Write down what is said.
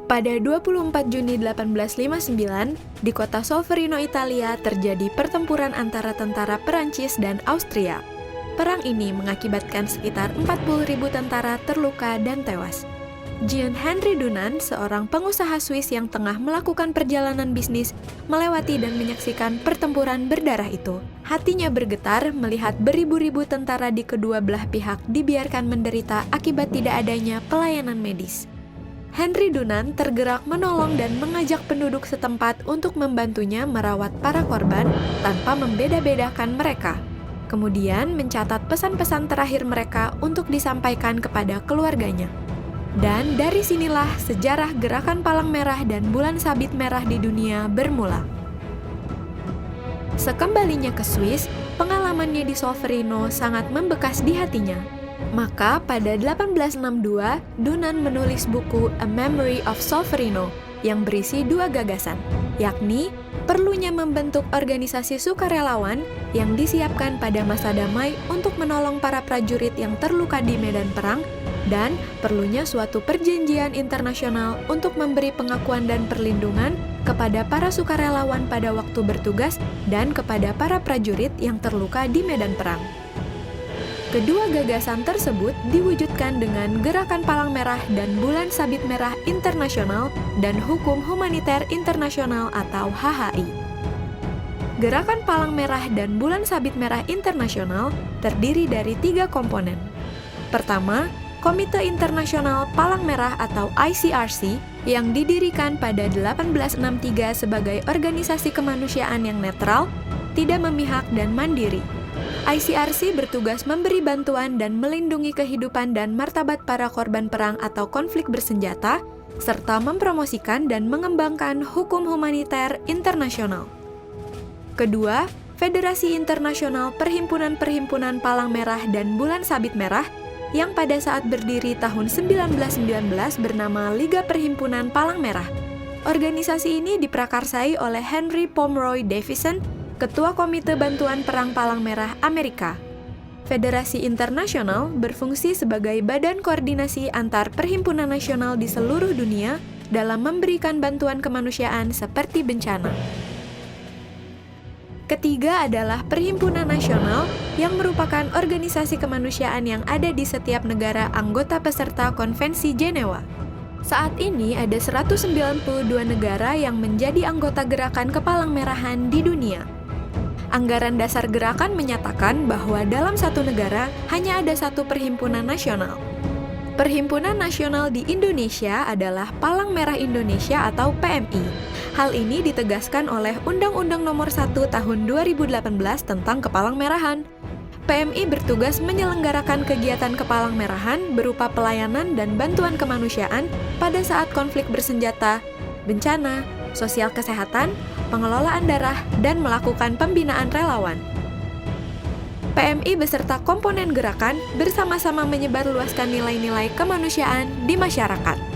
Pada 24 Juni 1859, di kota Solferino, Italia, terjadi pertempuran antara tentara Perancis dan Austria. Perang ini mengakibatkan sekitar 40.000 tentara terluka dan tewas. Jean Henry Dunant, seorang pengusaha Swiss yang tengah melakukan perjalanan bisnis, melewati dan menyaksikan pertempuran berdarah itu. Hatinya bergetar melihat beribu-ribu tentara di kedua belah pihak dibiarkan menderita akibat tidak adanya pelayanan medis. Henry Dunant tergerak menolong dan mengajak penduduk setempat untuk membantunya merawat para korban tanpa membeda-bedakan mereka. Kemudian mencatat pesan-pesan terakhir mereka untuk disampaikan kepada keluarganya. Dan dari sinilah sejarah Gerakan Palang Merah dan Bulan Sabit Merah di dunia bermula. Sekembalinya ke Swiss, pengalamannya di Solferino sangat membekas di hatinya. Maka pada 1862, Dunant menulis buku A Memory of Solferino yang berisi dua gagasan, yakni perlunya membentuk organisasi sukarelawan yang disiapkan pada masa damai untuk menolong para prajurit yang terluka di medan perang, dan perlunya suatu perjanjian internasional untuk memberi pengakuan dan perlindungan kepada para sukarelawan pada waktu bertugas dan kepada para prajurit yang terluka di medan perang. Kedua gagasan tersebut diwujudkan dengan Gerakan Palang Merah dan Bulan Sabit Merah Internasional dan Hukum Humaniter Internasional atau HHI. Gerakan Palang Merah dan Bulan Sabit Merah Internasional terdiri dari 3 komponen. Pertama, Komite Internasional Palang Merah atau ICRC yang didirikan pada 1863 sebagai organisasi kemanusiaan yang netral, tidak memihak dan mandiri. ICRC bertugas memberi bantuan dan melindungi kehidupan dan martabat para korban perang atau konflik bersenjata, serta mempromosikan dan mengembangkan hukum humaniter internasional. Kedua, Federasi Internasional Perhimpunan-Perhimpunan Palang Merah dan Bulan Sabit Merah yang pada saat berdiri tahun 1919 bernama Liga Perhimpunan Palang Merah. Organisasi ini diprakarsai oleh Henry Pomeroy Davison, Ketua Komite Bantuan Perang Palang Merah Amerika. Federasi Internasional berfungsi sebagai badan koordinasi antar perhimpunan nasional di seluruh dunia dalam memberikan bantuan kemanusiaan seperti bencana. Ketiga adalah Perhimpunan Nasional yang merupakan organisasi kemanusiaan yang ada di setiap negara anggota peserta Konvensi Jenewa. Saat ini ada 192 negara yang menjadi anggota Gerakan Kepalang Merahan di dunia. Anggaran dasar gerakan menyatakan bahwa dalam satu negara hanya ada satu perhimpunan nasional. Perhimpunan nasional di Indonesia adalah Palang Merah Indonesia atau PMI. Hal ini ditegaskan oleh Undang-Undang Nomor 1 Tahun 2018 tentang Kepalang Merahan. PMI bertugas menyelenggarakan kegiatan Kepalang Merahan berupa pelayanan dan bantuan kemanusiaan pada saat konflik bersenjata, bencana, sosial kesehatan, pengelolaan darah, dan melakukan pembinaan relawan. PMI beserta komponen gerakan bersama-sama menyebarluaskan nilai-nilai kemanusiaan di masyarakat.